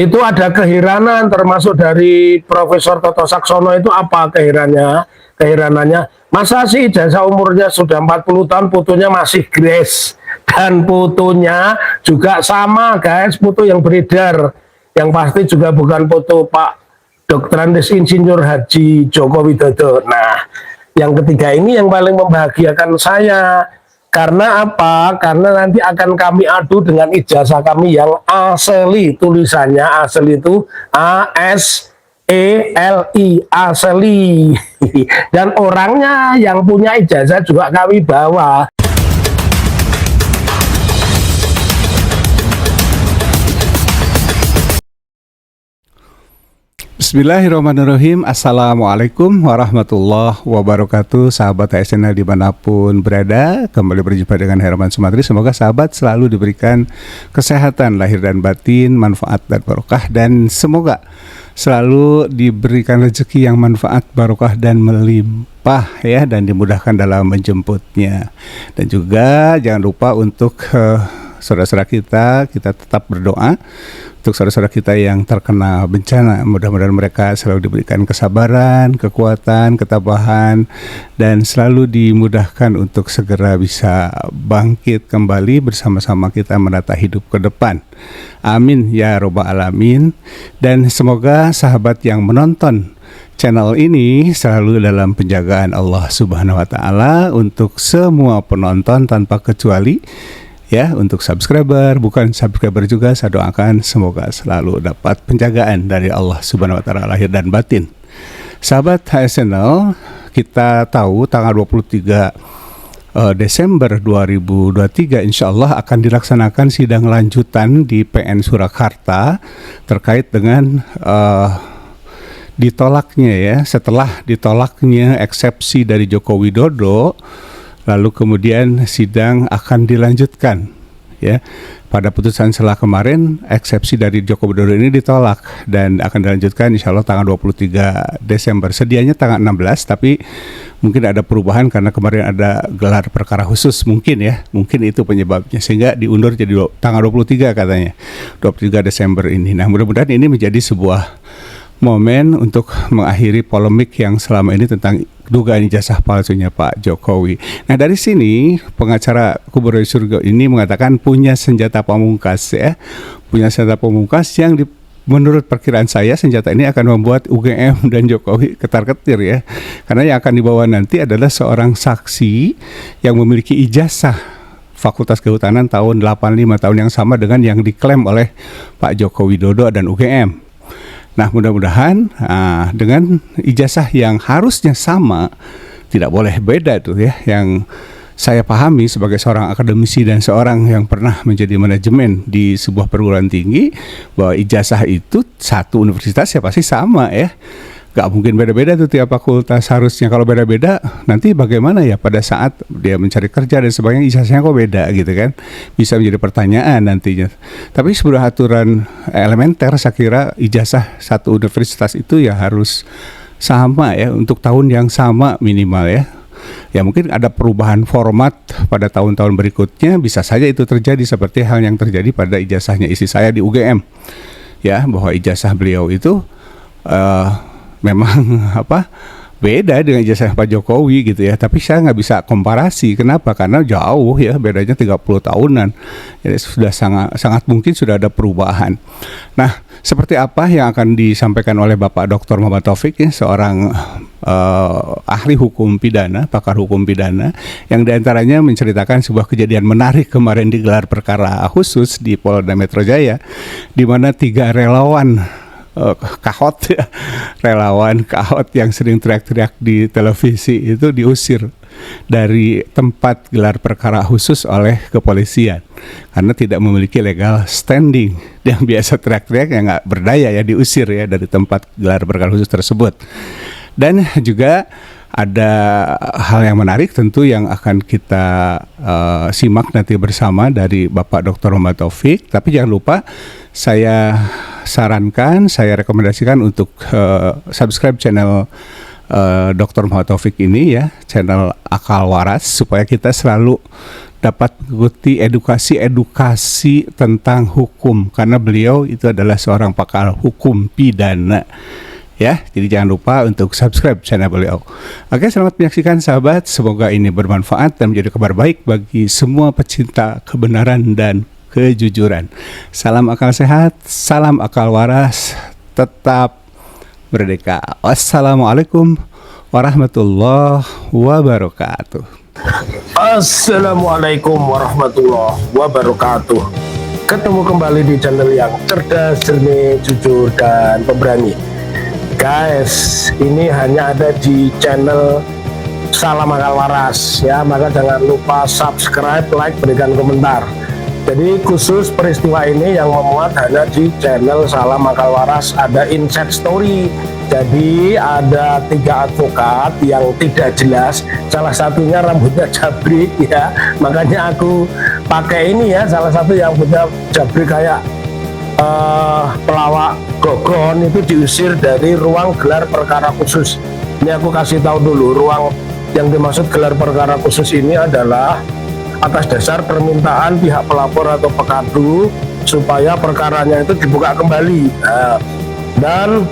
Itu ada keheranan termasuk dari Profesor Toto Saksono itu apa keheranannya? Masa sih ijazah umurnya sudah 40 tahun fotonya masih grace dan fotonya juga sama guys, foto yang beredar yang pasti juga bukan foto Pak Dr. Andes Insinyur Haji Joko Widodo. Nah, yang ketiga ini yang paling membahagiakan saya. Karena apa? Karena nanti akan kami adu dengan ijazah kami yang asli. Tulisannya asli itu ASELI, asli. Dan orangnya yang punya ijazah juga kami bawa. Bismillahirrahmanirrahim. Assalamualaikum warahmatullahi wabarakatuh. Sahabat HSNL dimanapun berada, kembali berjumpa dengan Herman Sumatri. Semoga sahabat selalu diberikan kesehatan lahir dan batin, manfaat dan barokah, dan semoga selalu diberikan rezeki yang manfaat, barokah dan melimpah ya, dan dimudahkan dalam menjemputnya. Dan juga jangan lupa untuk saudara-saudara kita tetap berdoa untuk saudara-saudara kita yang terkena bencana. Mudah-mudahan mereka selalu diberikan kesabaran, kekuatan, ketabahan, dan selalu dimudahkan untuk segera bisa bangkit kembali bersama-sama kita menata hidup ke depan. Amin ya robbal alamin. Dan semoga sahabat yang menonton channel ini selalu dalam penjagaan Allah Subhanahu wa Ta'ala. Untuk semua penonton tanpa kecuali ya, untuk subscriber, bukan subscriber juga, saya doakan semoga selalu dapat penjagaan dari Allah Subhanahu wa Ta'ala lahir dan batin. Sahabat HSNL, kita tahu tanggal 23 Desember 2023 insya Allah akan dilaksanakan sidang lanjutan di PN Surakarta terkait dengan ditolaknya ya, setelah ditolaknya eksepsi dari Joko Widodo. Lalu kemudian sidang akan dilanjutkan ya. Pada putusan setelah kemarin eksepsi dari Joko Widodo ini ditolak dan akan dilanjutkan insya Allah tanggal 23 Desember. Sedianya tanggal 16 tapi mungkin ada perubahan karena kemarin ada gelar perkara khusus mungkin ya. Mungkin itu penyebabnya sehingga diundur jadi tanggal 23 katanya. 23 Desember ini. Nah, mudah-mudahan ini menjadi sebuah momen untuk mengakhiri polemik yang selama ini tentang dugaan ijazah palsunya Pak Jokowi. Nah, dari sini pengacara Kubur dari Surga ini mengatakan punya senjata pamungkas ya. Punya senjata pamungkas yang menurut perkiraan saya senjata ini akan membuat UGM dan Jokowi ketar-ketir ya. Karena yang akan dibawa nanti adalah seorang saksi yang memiliki ijazah Fakultas Kehutanan tahun 85, tahun yang sama dengan yang diklaim oleh Pak Joko Widodo dan UGM. Nah, mudah-mudahan dengan ijazah yang harusnya sama, tidak boleh beda tuh ya, yang saya pahami sebagai seorang akademisi dan seorang yang pernah menjadi manajemen di sebuah perguruan tinggi, bahwa ijazah itu satu universitas ya pasti sama ya. Gak mungkin beda-beda tuh tiap fakultas. Harusnya kalau beda-beda nanti bagaimana ya pada saat dia mencari kerja dan sebagainya, ijazahnya kok beda gitu kan, bisa menjadi pertanyaan nantinya. Tapi sebuah aturan elementer saya kira ijazah satu universitas itu ya harus sama ya, untuk tahun yang sama minimal ya. Ya mungkin ada perubahan format pada tahun-tahun berikutnya, bisa saja itu terjadi seperti hal yang terjadi pada ijazahnya istri saya di UGM ya, bahwa ijazah beliau itu memang beda dengan ijazah Pak Jokowi gitu ya, tapi saya nggak bisa komparasi. Kenapa? Karena jauh ya, bedanya 30 tahunan. Jadi sudah sangat mungkin sudah ada perubahan. Nah, seperti apa yang akan disampaikan oleh Bapak Dr. Muhammad Taufik ya, seorang ahli hukum pidana, pakar hukum pidana, yang diantaranya menceritakan sebuah kejadian menarik kemarin di gelar perkara khusus di Polda Metro Jaya, di mana 3 relawan kahot ya, relawan kahot yang sering teriak-teriak di televisi itu diusir dari tempat gelar perkara khusus oleh kepolisian karena tidak memiliki legal standing. Yang biasa teriak-teriak yang nggak berdaya ya diusir ya dari tempat gelar perkara khusus tersebut. Dan juga ada hal yang menarik tentu yang akan kita simak nanti bersama dari Bapak Dr. Muhammad Taufik. Tapi jangan lupa saya sarankan, saya rekomendasikan untuk subscribe channel Dr. Muhammad Taufik ini ya, channel Akal Waras, supaya kita selalu dapat mengikuti edukasi tentang hukum, karena beliau itu adalah seorang pakar hukum pidana. Ya, jadi jangan lupa untuk subscribe channel beliau. Oke, selamat menyaksikan sahabat. Semoga ini bermanfaat dan menjadi kabar baik bagi semua pecinta kebenaran dan kejujuran. Salam akal sehat, salam akal waras, tetap merdeka. Wassalamualaikum warahmatullahi wabarakatuh. Assalamualaikum warahmatullahi wabarakatuh. Ketemu kembali di channel yang cerdas, jernih, jujur, dan pemberani. Guys, ini hanya ada di channel Salam Akal Waras ya, maka jangan lupa subscribe, like, berikan komentar. Jadi khusus peristiwa ini yang memuat hanya di channel Salam Akal Waras, ada inside story. Jadi ada 3 advokat yang tidak jelas, salah satunya rambutnya jabrik ya, makanya aku pakai ini ya, salah satu yang punya jabrik kayak pelawak gogon itu diusir dari ruang gelar perkara khusus. Ini aku kasih tahu dulu, ruang yang dimaksud gelar perkara khusus ini adalah atas dasar permintaan pihak pelapor atau pekadu supaya perkaranya itu dibuka kembali. Dan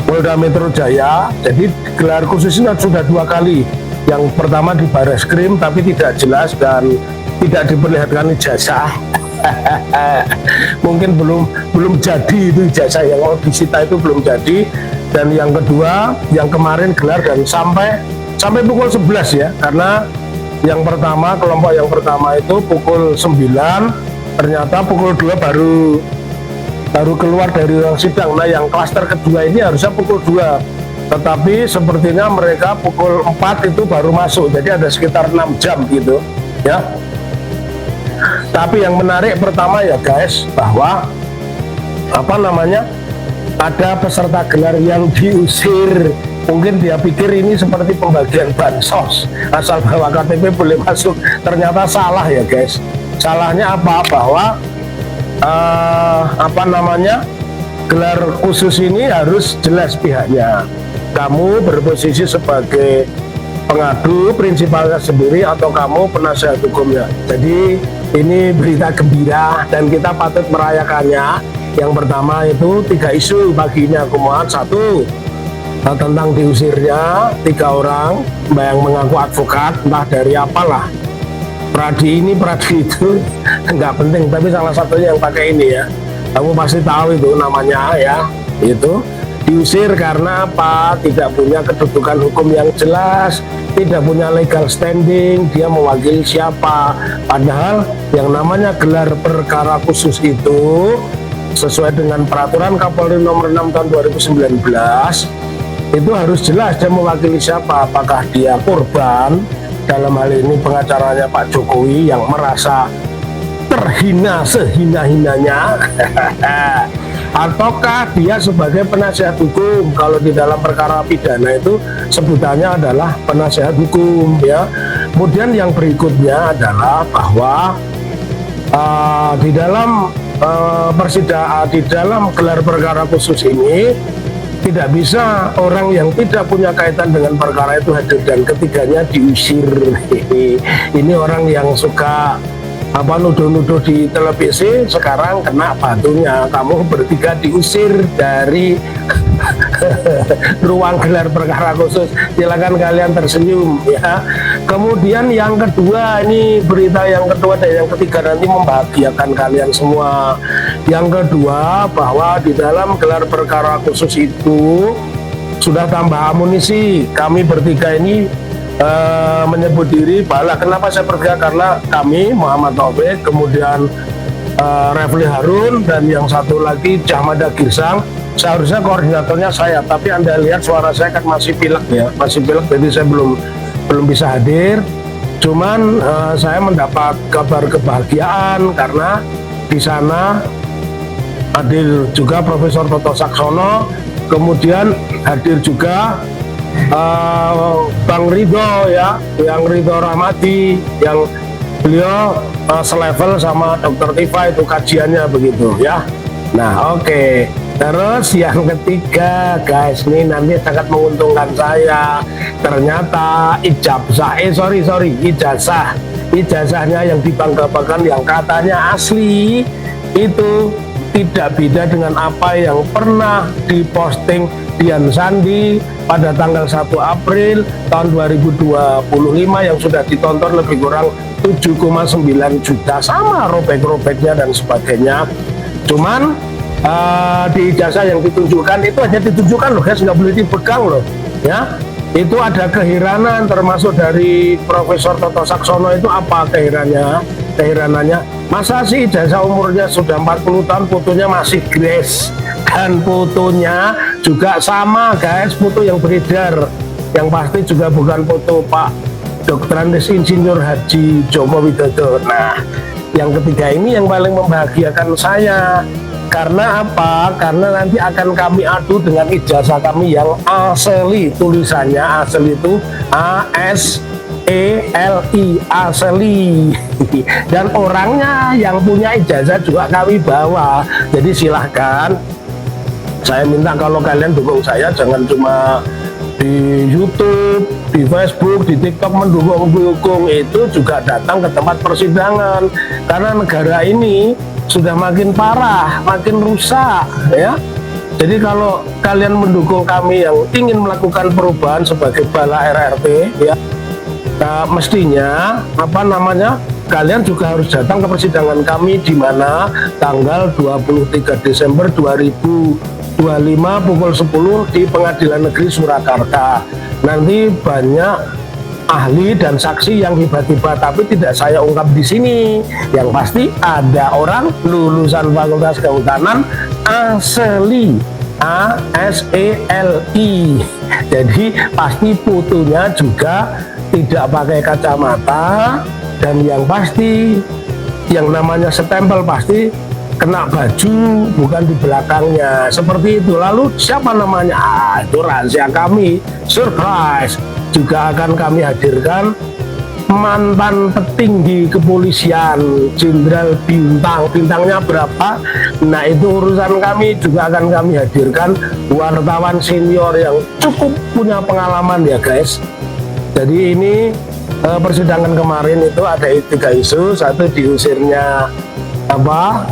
Polda Metro Jaya, jadi gelar khusus ini sudah 2 kali. Yang pertama di Bareskrim tapi tidak jelas dan tidak diperlihatkan ijazah. Mungkin belum jadi itu ijazah yang mau disita, itu belum jadi. Dan yang kedua yang kemarin gelar dan sampai pukul 11 ya, karena yang pertama, kelompok yang pertama itu pukul 9, ternyata pukul 2 baru keluar dari ruang sidang. Nah yang klaster kedua ini harusnya pukul 2, tetapi sepertinya mereka pukul 4 itu baru masuk, jadi ada sekitar 6 jam gitu ya. Tapi yang menarik pertama ya guys, bahwa ada peserta gelar yang diusir. Mungkin dia pikir ini seperti pembagian bansos, asal bawa KTP boleh masuk. Ternyata salah ya guys. Salahnya apa? Bahwa gelar khusus ini harus jelas pihaknya. Kamu berposisi sebagai pengadu prinsipalnya sendiri atau kamu penasihat hukumnya. Jadi ini berita gembira dan kita patut merayakannya. Yang pertama itu 3 isu pagi ini aku muat. 1, tentang diusirnya 3 orang yang mengaku advokat, entah dari apalah, pradi ini pradi itu nggak penting, tapi salah satunya yang pakai ini ya, kamu pasti tahu itu namanya ya. Itu diusir karena apa? Tidak punya kedudukan hukum yang jelas, tidak punya legal standing, dia mewakili siapa. Padahal yang namanya gelar perkara khusus itu sesuai dengan peraturan Kapolri nomor 6 tahun 2019 itu harus jelas dia mewakili siapa. Apakah dia korban, dalam hal ini pengacaranya Pak Jokowi yang merasa terhina sehina-hinanya, ataukah dia sebagai penasihat hukum. Kalau di dalam perkara pidana itu sebutannya adalah penasihat hukum ya. Kemudian yang berikutnya adalah bahwa di dalam persidangan, di dalam gelar perkara khusus ini tidak bisa orang yang tidak punya kaitan dengan perkara itu hadir, dan ketiganya diusir. Ini orang yang suka nuduh-nuduh di televisi, sekarang kena batunya. Kamu bertiga diusir dari ruang gelar perkara khusus. Silakan kalian tersenyum ya. Kemudian yang kedua, ini berita yang kedua dan yang ketiga nanti membahagiakan kalian semua. Yang kedua, bahwa di dalam gelar perkara khusus itu sudah tambah amunisi. Kami bertiga ini menyebut diri Bala. Kenapa saya bertiga? Karena kami Muhammad Taufik, kemudian Refli Harun, dan yang satu lagi Jahmada Girsang. Seharusnya koordinatornya saya, tapi Anda lihat suara saya kan masih pilek ya, masih pilek, jadi saya belum bisa hadir. Cuman saya mendapat kabar kebahagiaan karena di sana hadir juga Profesor Toto Saksono, kemudian hadir juga Bang Ridho ya, yang Ridho Rahmadi, yang beliau selevel sama Dr. Tifa itu kajiannya begitu ya. Nah oke. Terus yang ketiga guys, ini nanti sangat menguntungkan saya. Ternyata ijazah ijazahnya yang dibangga-banggakan yang katanya asli itu tidak beda dengan apa yang pernah diposting Dian Sandi pada tanggal 1 April tahun 2025 yang sudah ditonton lebih kurang 7,9 juta, sama robek-robeknya dan sebagainya. Cuman di ijazah yang ditunjukkan itu hanya ditunjukkan loh guys, nggak boleh dipegang loh ya. Itu ada keheranan termasuk dari Profesor Toto Saksono. Itu apa keheranannya? Masa sih ijazah umurnya sudah 40 tahun fotonya masih grace, dan fotonya juga sama guys, foto yang beredar yang pasti juga bukan foto Pak Dr. Andes Insinyur Haji Joko Widodo. Nah, yang ketiga ini yang paling membahagiakan saya. Karena apa? Karena nanti akan kami adu dengan ijazah kami yang asli. Tulisannya asli itu ASELI, asli. Dan orangnya yang punya ijazah juga kami bawa. Jadi silahkan, saya minta kalau kalian dukung saya jangan cuma di YouTube, di Facebook, di TikTok mendukung, itu juga datang ke tempat persidangan. Karena negara ini sudah makin parah, makin rusak ya. Jadi kalau kalian mendukung kami yang ingin melakukan perubahan sebagai bala RRT ya, mestinya kalian juga harus datang ke persidangan kami di mana tanggal 23 Desember 2025 pukul 10 di Pengadilan Negeri Surakarta. Nanti banyak ahli dan saksi yang tiba-tiba, tapi tidak saya ungkap di sini. Yang pasti ada orang lulusan Fakultas Kehutanan asli, ASELI. Jadi pasti fotonya juga tidak pakai kacamata, dan yang pasti yang namanya stempel pasti kena baju, bukan di belakangnya, seperti itu. Lalu siapa namanya? Itu rahasia kami, surprise. Juga akan kami hadirkan mantan petinggi kepolisian, Jenderal Bintang. Bintangnya berapa? Nah, itu urusan kami. Juga akan kami hadirkan wartawan senior yang cukup punya pengalaman ya guys. Jadi ini persidangan kemarin itu ada 3 isu. Satu, diusirnya 3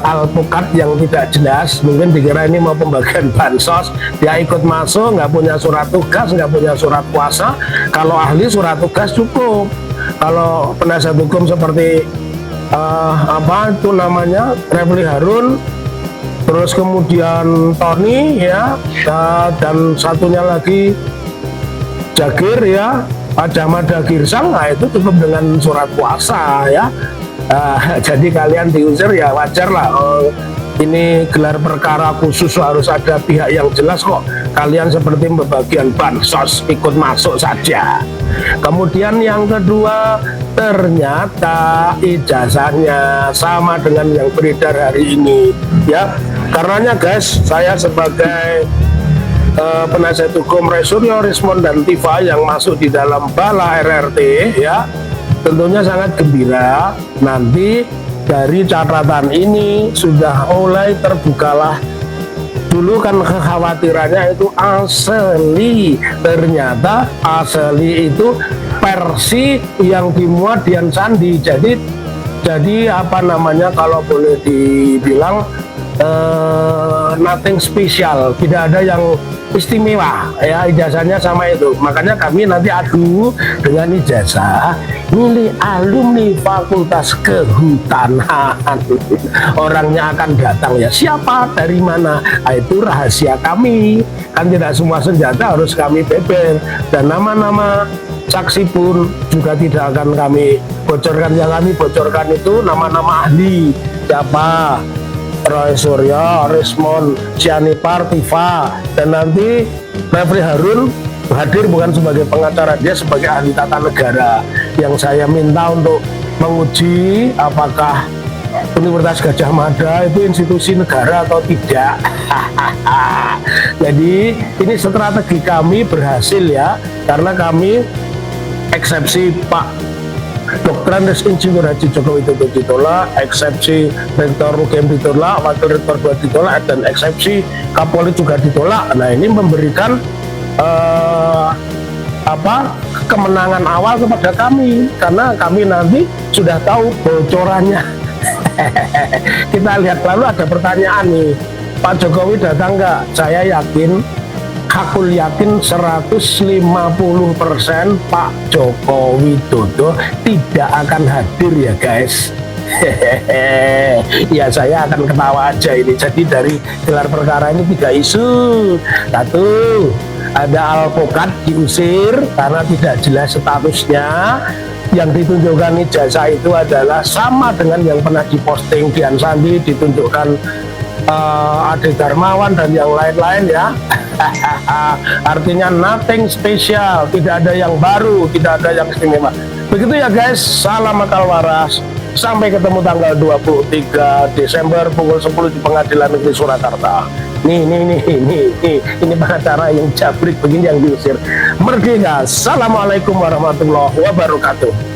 alpukat yang tidak jelas, mungkin dikira ini mau pembagian bansos. Dia ikut masuk, nggak punya surat tugas, nggak punya surat kuasa. Kalau ahli surat tugas cukup. Kalau penasihat hukum seperti Refli Harun, terus kemudian Tony ya, dan satunya lagi Jagir ya, Pajamada Girsang, nah itu cukup dengan surat kuasa ya. Jadi kalian diusir ya wajar lah. Ini gelar perkara khusus, harus ada pihak yang jelas kok. Kalian seperti pembagian bansos ikut masuk saja. Kemudian yang kedua, ternyata ijazahnya sama dengan yang beredar hari ini ya. Karenanya guys, saya sebagai penasihat hukum Suryo Rismond dan Tifa yang masuk di dalam bala RRT ya, tentunya sangat gembira. Nanti dari catatan ini sudah mulai terbukalah. Dulu kan kekhawatirannya itu asli, ternyata asli itu versi yang dimuat Dian Sandi. Jadi kalau boleh dibilang nothing special, tidak ada yang istimewa ya, ijazahnya sama itu. Makanya kami nanti adu dengan ijazah milik alumni Fakultas Kehutanan. Orangnya akan datang ya, siapa, dari mana, itu rahasia kami. Kan tidak semua senjata harus kami beber, dan nama-nama saksi pun juga tidak akan kami bocorkan. Yang kami bocorkan itu nama-nama ahli, siapa, Roy Suryo, Rismond, Sianipar, Tifa, dan nanti Refli Harun hadir bukan sebagai pengacara, dia sebagai ahli tata negara yang saya minta untuk menguji apakah Universitas Gadjah Mada itu institusi negara atau tidak. Jadi ini strategi kami berhasil ya, karena kami eksepsi Pak Dr. Andes Insinyur Haji Joko Widodo ditolak, eksepsi Rektor UGM ditolak, Wakil Rektor 2 ditolak, dan eksepsi Kapolri juga ditolak. Nah, ini memberikan kemenangan awal kepada kami, karena kami nanti sudah tahu bocorannya. Kita lihat, lalu ada pertanyaan nih, Pak Jokowi datang nggak? Saya yakin, aku yakin 150% Pak Joko Widodo tidak akan hadir ya guys. Ya saya akan ketawa aja ini. Jadi dari gelar perkara ini 3 isu. Satu, ada alpukat diusir karena tidak jelas statusnya. Yang ditunjukkan ijazah itu adalah sama dengan yang pernah diposting Dian Sandi, ditunjukkan Ade Darmawan dan yang lain-lain ya. Artinya nothing spesial, tidak ada yang baru, tidak ada yang istimewa. Begitu ya guys, salam akal waras. Sampai ketemu tanggal 23 Desember pukul 10 di Pengadilan Negeri Surakarta. Ini pengacara yang jabrik begini yang diusir. Merdeka. Assalamualaikum warahmatullahi wabarakatuh.